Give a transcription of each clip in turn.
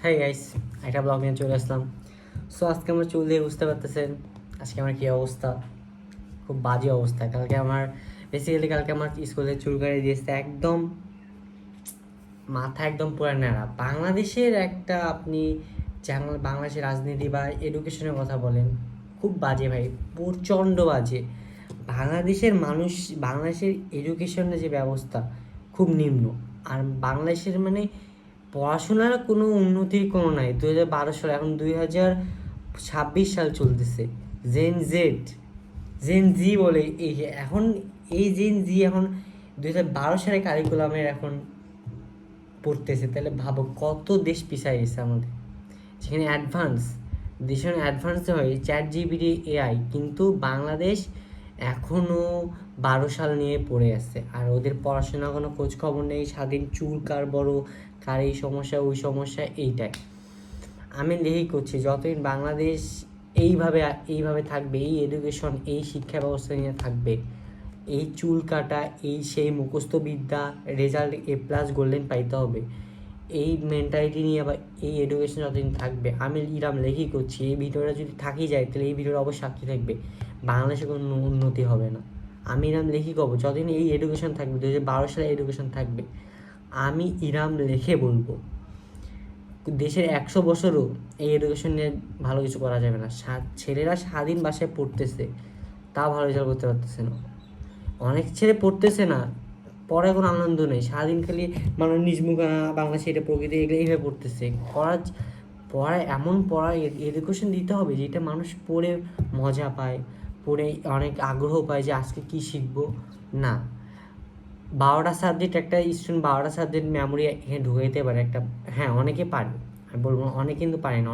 হ্যাঁ গাইস, একটা ব্লগ নিয়ে চলে আসলাম। সো আজকে আমার চুল দিয়ে বুঝতে পারতেছেন আজকে আমার কী অবস্থা। খুব বাজে অবস্থা। কালকে আমার স্কুলে চুল কাটিয়ে দিয়েছে একদম, মাথা একদম পুরো ন্যাড়া। বাংলাদেশের একটা আপনি বাংলাদেশের রাজনীতি বা এডুকেশনের কথা বলেন, খুব বাজে ভাই, প্রচণ্ড বাজে। বাংলাদেশের এডুকেশনের যে ব্যবস্থা খুব নিম্ন। আর বাংলাদেশের মানে পড়াশোনার কোনো উন্নতির কোনো নাই। 2012 সাল, এখন 2026 সাল চলতেছে। জেন জেন জি বলে এখন এই জেন জি এখন 2012 সালে কারিকুলামের এখন পড়তেছে। তাহলে ভাবো কত দেশ পিছিয়ে গেছে আমাদের। যেখানে দেশের অ্যাডভান্স হয় ChatGPT AI, কিন্তু বাংলাদেশ এখনও 12 সাল নিয়ে পড়ে আছে। আর ওদের পড়াশোনা কোনো খোঁজ খবর নেই। স্বাধীন চুল কার বড়, কার এই সমস্যা ওই সমস্যা, এইটাই আমি দেখেই করছি। যতদিন বাংলাদেশ এইভাবে এইভাবে থাকবে, এই এডুকেশন এই শিক্ষা ব্যবস্থা নিয়ে থাকবে, এই চুল কাটা, এই সেই মুখস্থ বিদ্যা, রেজাল্ট A+ গোল্ডেন পাইতে হবে, এই মেন্টালিটি নিয়ে আবার এই এডুকেশন যতদিন থাকবে, আমি ইরাম লেখি করছি, এই ভিডিওটা যদি থাকি যায় তাহলে এই ভিডিওটা অবশ্যই সাক্ষী থাকবে, বাংলাদেশে কোনো উন্নতি হবে না। আমি ইরাম লেখি কব যতদিন এই এডুকেশন থাকবে, 2012 সালে এডুকেশন থাকবে, আমি ইরাম লেখে বলবো দেশের 100 বছরও এই এডুকেশন নিয়ে ভালো কিছু করা যাবে না। ছেলেরা স্বাধীন ভাষায় পড়তেছে, তা ভালো রেজাল্ট করতে পারতেছে না। অনেক ছেলে পড়তেছে না, পড়ায় কোনো আনন্দ নেই, সারাদিন খালি মানে নিজ মুখ বাংলাদেশে এটা প্রকৃতি এগুলো এইভাবে পড়তেছে। পড়ায় এমন এডুকেশন দিতে হবে যেটা মানুষ পড়ে মজা পায়, পড়ে অনেক আগ্রহ পায় যে আজকে কী শিখবো। না, 12টা সাবজেক্ট একটা স্টুডেন্ট 12টা সাবজেক্ট মেমোরি এখানে ঢুকে দিতে পারে একটা। হ্যাঁ, অনেকে পারে, আমি বলবো না অনেকে কিন্তু পারে না,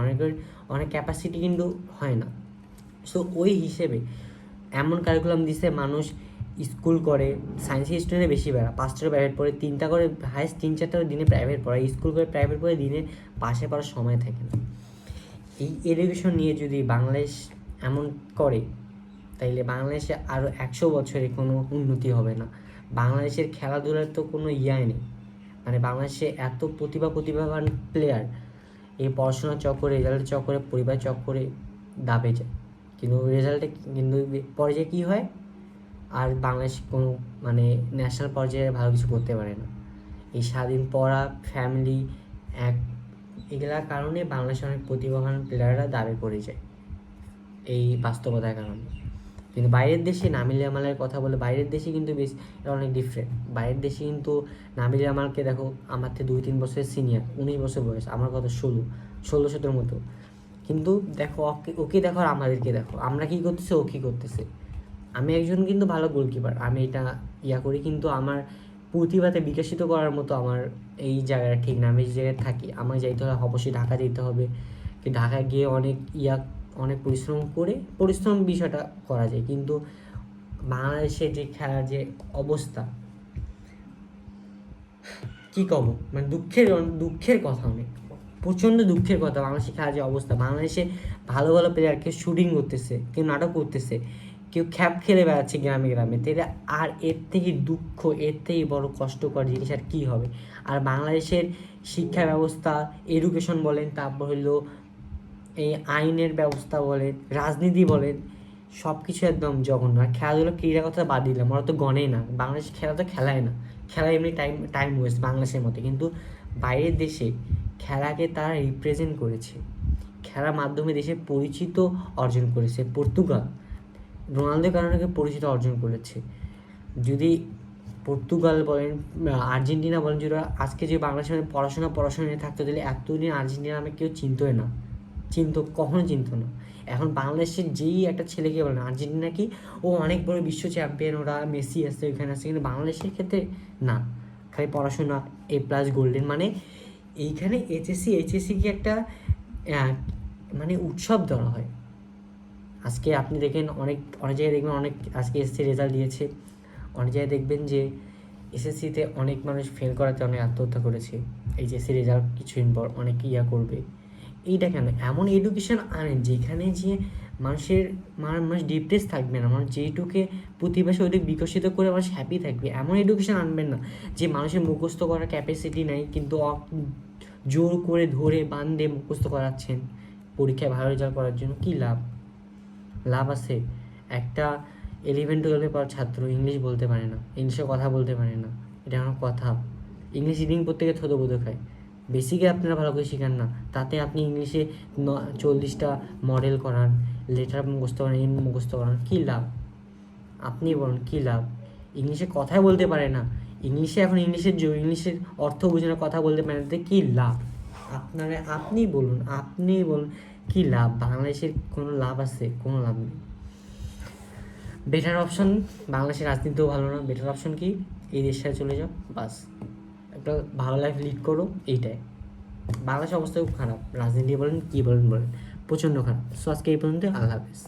অনেক ক্যাপাসিটি কিন্তু হয় না। সো ওই হিসেবে এমন কারিকুলাম দিছে, মানুষ স্কুল করে, সায়েন্সের স্টুডেন্টে বেশি বেড়া, 5টা প্রাইভেট পড়ে, 3টা করে হায়েস্ট 3-4টা দিনে প্রাইভেট পড়ে, স্কুল করে প্রাইভেট পড়ে, দিনে পাশে পড়ার সময় থাকে না। এই এডুকেশন নিয়ে যদি বাংলাদেশ এমন করে তাইলে বাংলাদেশে আরও 100 বছরে কোনো উন্নতি হবে না। বাংলাদেশের খেলাধুলার তো কোনো ইয়াই নেই, মানে বাংলাদেশে এত প্রতিভাবান প্লেয়ার এই পড়াশোনার চক্করে, রেজাল্টের চক্করে, পরিবার চক্করে দাবে যায়, কিন্তু পর্যায়ে কী হয়, আর বাংলাদেশ কোনো মানে ন্যাশনাল পর্যায়ে ভালো কিছু করতে পারে না। এই স্বাধীন পড়া, ফ্যামিলি, এক এগুলার কারণে বাংলাদেশের অনেক প্রতিভাবান প্লেয়াররা দাবি করে যায়, এই বাস্তবতার কারণে। কিন্তু বাইরের দেশে নামিল জামালের কথা বলে, বাইরের দেশে কিন্তু বেশ অনেক ডিফারেন্ট। বাইরের দেশে কিন্তু নামিল জামালকে দেখো, আমার থেকে 2-3 বছরের সিনিয়র, 19 বছর বয়স, আমার কত 16-17 মতো, কিন্তু দেখো ওকে দেখো আর আমাদেরকে দেখো, আমরা কী করতেছে, ও কী করতেছে। আমি একজন কিন্তু ভালো গোলকিপার, আমি এটা করি, কিন্তু আমার প্রতিভাতে বিকশিত করার মতো আমার এই জায়গাটা ঠিক না। আমি যে জায়গায় থাকি, আমার যাইতে হলে অবশ্যই ঢাকা যেতে হবে, কিন্তু ঢাকায় গিয়ে অনেক পরিশ্রম বিষয়টা করা যায়, কিন্তু বাংলাদেশে যে খেলার যে অবস্থা, কী কব, মানে দুঃখের কথা, অনেক প্রচণ্ড দুঃখের কথা। বাংলাদেশে খেলার যে অবস্থা, বাংলাদেশে ভালো ভালো প্লেয়ার কেউ শুটিং করতেছে, কেউ নাটক করতেছে, কেউ খ্যাপ খেলে বেড়াচ্ছে গ্রামে গ্রামে, তাহলে আর এর থেকে দুঃখ, এর থেকে বড় কষ্টকর জিনিস আর কী হবে। আর বাংলাদেশের শিক্ষা ব্যবস্থা, এডুকেশন বলেন, তারপর হলো এই আইনের ব্যবস্থা বলেন, রাজনীতি বলেন, সব কিছু একদম জঘন্য। আর খেলাধুলো, ক্রীড়া কথা বাদ দিলাম, ওরা তো গণেই না, বাংলাদেশ খেলা তো খেলায় না, খেলা এমনি টাইম ওয়েস্ট বাংলাদেশের মতো। কিন্তু বাইরের দেশে খেলাকে তারা রিপ্রেজেন্ট করেছে, খেলার মাধ্যমে দেশের পরিচিত অর্জন করেছে। পর্তুগাল রোনালদোর কারণে পরিচিত অর্জন করেছে। যদি পর্তুগাল বলেন, আর্জেন্টিনা বলেন, যদি আজকে যে বাংলাদেশের পড়াশোনা নিয়ে থাকতো, তাহলে এতদিন আর্জেন্টিনা আমি কেউ চিনতোই না, কখনো চিনতো না। এখন বাংলাদেশের যেই একটা ছেলেকে বলেন আর্জেন্টিনা কি, ও অনেক বড় বিশ্ব চ্যাম্পিয়ন, ওরা মেসি আসছে, ওইখানে আসছে, কিন্তু বাংলাদেশের ক্ষেত্রে না, খালি পড়াশোনা A+ গোল্ডেন, মানে এইখানে এইচএসসিকে একটা মানে উৎসব ধরা হয়। আজকে আপনি দেখেন অনেক জায়গায় দেখবেন, অনেক আজকে এসএসসি রেজাল্ট দিয়েছে, অনেক জায়গায় দেখবেন যে এসএসসিতে অনেক মানুষ ফেল করাতে অনেক আত্মহত্যা করেছে। এইচএসসি রেজাল্ট কিছুদিন পর অনেক করবে। এইটা কেন? এমন এডুকেশন আনেন যেখানে যে মানুষ ডিপ্রেস থাকবে না, মানুষ যেইটুকে প্রতিভাসে ওইটুকু বিকশিত করে মানুষ হ্যাপি থাকবে। এমন এডুকেশন আনবেন না যে মানুষের মুখস্থ করার ক্যাপাসিটি নাই, কিন্তু জোর করে ধরে বান্ধে মুখস্থ করাচ্ছেন পরীক্ষায় ভালো রেজাল্ট করার জন্য, কী লাভ? লাভ আছে? একটা 11-12 পড়ার ছাত্র ইংলিশ বলতে পারে না, ইংলিশে কথা বলতে পারে না, এটা কোনো কথা? ইংলিশ রিডিং পড়তে গিয়ে থতবোধ খায়। বেসিকে আপনারা ভালো করে শেখান না, তাতে আপনি ইংলিশে 40টা মডেল করান, লেটার মুখস্থ করান, এম মুখস্থ করান, কী লাভ? আপনি বলুন কী লাভ? ইংলিশে কথাই বলতে পারে না, ইংলিশে এখন ইংলিশের অর্থ বুঝে না, কথা বলতে পারে না, তাতে কী লাভ? আপনি বলুন কী লাভ? বাংলাদেশের কোনো লাভ আছে? কোনো লাভ নেই। বেটার অপশন, বাংলাদেশের রাজনীতিও ভালো না, বেটার অপশন কি? এই দেশে চলে যাও, বাস একটা ভালো লাইফ লিড করো, এইটাই। বাংলাদেশের অবস্থা খুব খারাপ, রাজনীতি বলেন কী বলেন, প্রচণ্ড খারাপ। সো আজকে এই পর্যন্ত, আল্লাহ হাফেজ।